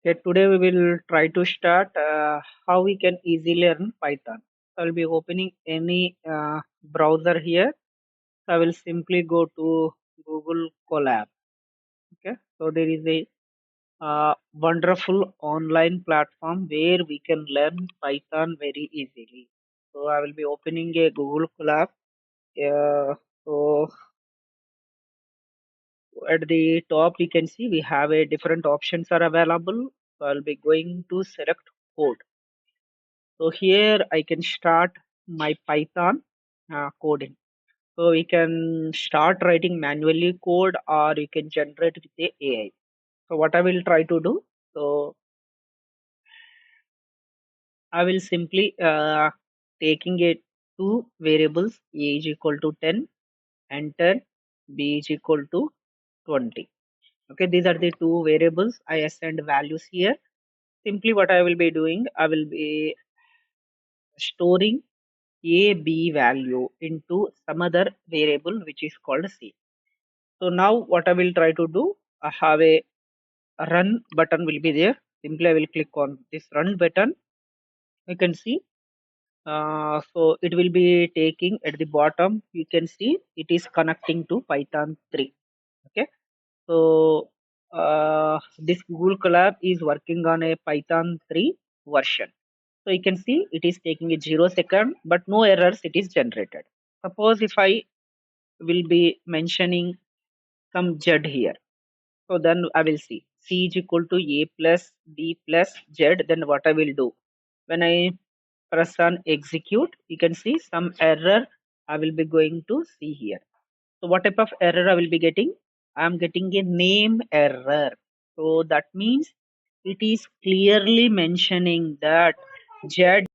Okay, today we will try to start how we can easily learn Python. I will be opening any browser here. I will simply go to Google Colab. Okay, so there is a wonderful online platform where we can learn Python very easily. So I will be opening a Google Colab. So at the top we can see we have a different options are available. So I'll be going to select code. So here I can start my Python coding. So we can start writing manually code or you can generate with the AI. So what I will try to do, so I will simply taking it two variables a is equal to 10, enter, b is equal to 20. Okay, these are the two variables I assigned values here. Simply what I will be doing, I will be storing a b value into some other variable which is called c. So now what I will try to do, I have a run button will be there. Simply I will click on this run button. You can see so it will be taking at the bottom, you can see it is connecting to Python 3. Okay, so this Google Colab is working on a Python 3 version. So you can see it is taking a 0 second, but no errors it is generated. Suppose if I will be mentioning some Z here. So then I will see C is equal to A plus B plus Z. Then what I will do? When I press on execute, you can see some error I will be going to see here. So what type of error I will be getting? I am getting a name error. So that means it is clearly mentioning that Z.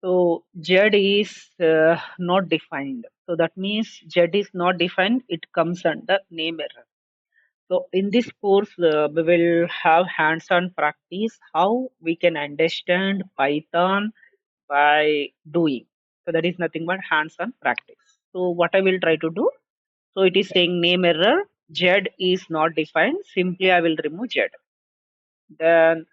So Z is not defined. So that means Z is not defined. It comes under name error. So in this course, we will have hands-on practice how we can understand Python by doing. So that is nothing but hands-on practice. So what I will try to do. So it is saying name error. Z is not defined. Simply I will remove Z. Then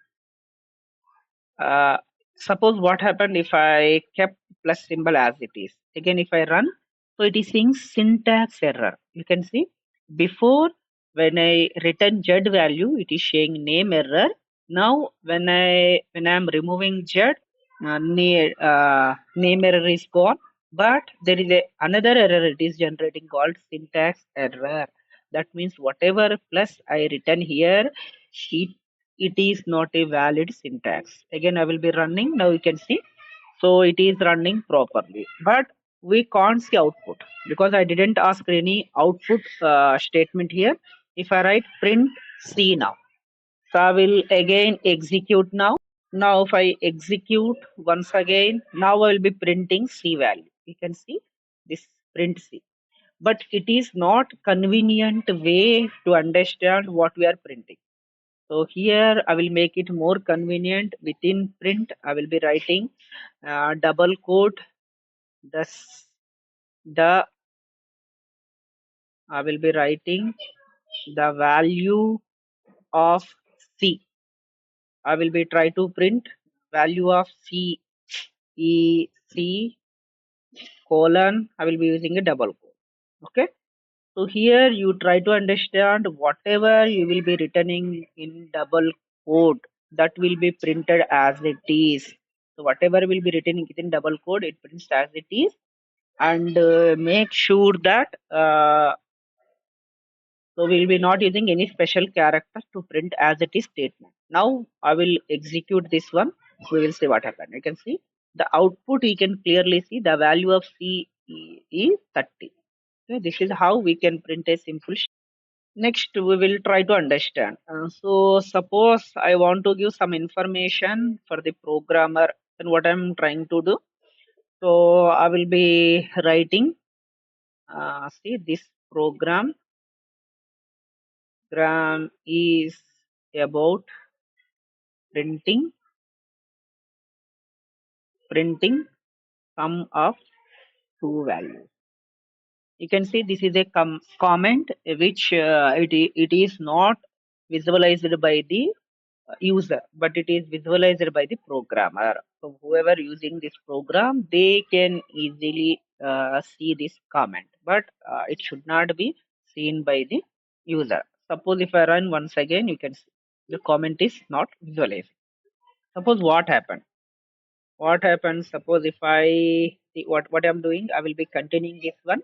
uh, suppose what happened if I kept plus symbol as it is. Again, if I run, so it is saying syntax error. You can see before when I return Z value, it is saying name error. Now when I am removing Z, name error is gone. But there is another error it is generating called syntax error. That means whatever plus I return here, it it is not a valid syntax. Again, I will be running. Now you can see. So it is running properly. But we can't see output because I didn't ask any output statement here. If I write print C now, so I will again execute now. Now if I execute once again, now I will be printing C value. You can see this print C. But it is not convenient way to understand what we are printing. So here I will make it more convenient. Within print, I will be writing double quote the I will be writing the value of C. I will be try to print value of C E C colon. I will be using a double quote. Okay. So here you try to understand whatever you will be returning in double quote that will be printed as it is. So whatever will be written within double quote, it prints as it is, and make sure that so we'll be not using any special character to print as it is statement. Now I will execute this one. We will see what happened. You can see the output. You can clearly see the value of C is 30. Okay, this is how we can print a simple. Next, we will try to understand. So suppose I want to give some information for the programmer and what I'm trying to do. So I will be writing, see this program is about printing sum of two values. You can see this is a comment which it is not visualized by the user, but it is visualized by the programmer. So whoever using this program, they can easily see this comment, but it should not be seen by the user. Suppose if I run once again, you can see the comment is not visualized. Suppose what happened? What happens? Suppose if I see what I'm doing, I will be continuing this one.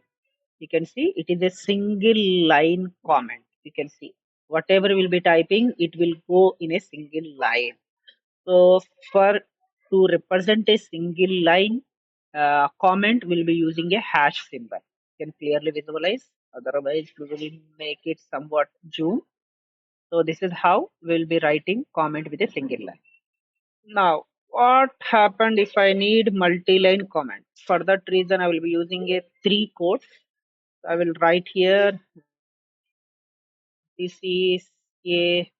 You can see it is a single line comment. You can see whatever will be typing, it will go in a single line. So for to represent a single line comment, will be using a hash symbol. You can clearly visualize. Otherwise, we will make it somewhat zoom. So this is how we'll be writing comment with a single line. Now, what happened if I need multi-line comment? For that reason, I will be using a three quotes. I will write here. This is a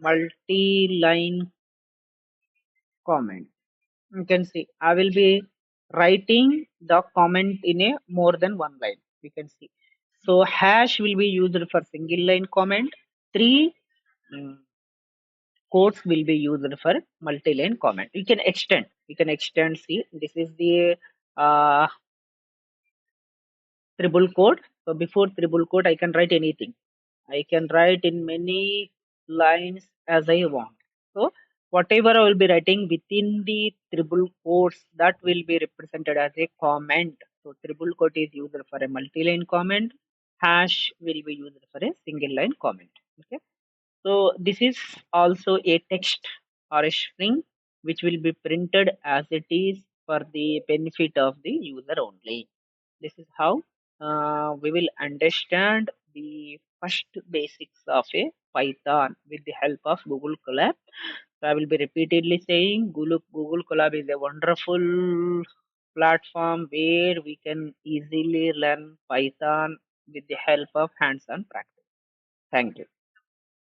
multi-line comment. You can see I will be writing the comment in a more than one line. You can see. So hash will be used for single line comment. Three mm, quotes will be used for multi-line comment. You can extend. You can extend. See, this is the uh, triple quote. So before triple quote, I can write anything. I can write in many lines as I want. So whatever I will be writing within the triple quotes, that will be represented as a comment. So triple quote is used for a multi-line comment. Hash will be used for a single line comment. Okay. So this is also a text or a string which will be printed as it is for the benefit of the user only. This is how we will understand the first basics of a Python with the help of Google Colab. So I will be repeatedly saying Google Colab is a wonderful platform where we can easily learn Python with the help of hands-on practice. Thank you.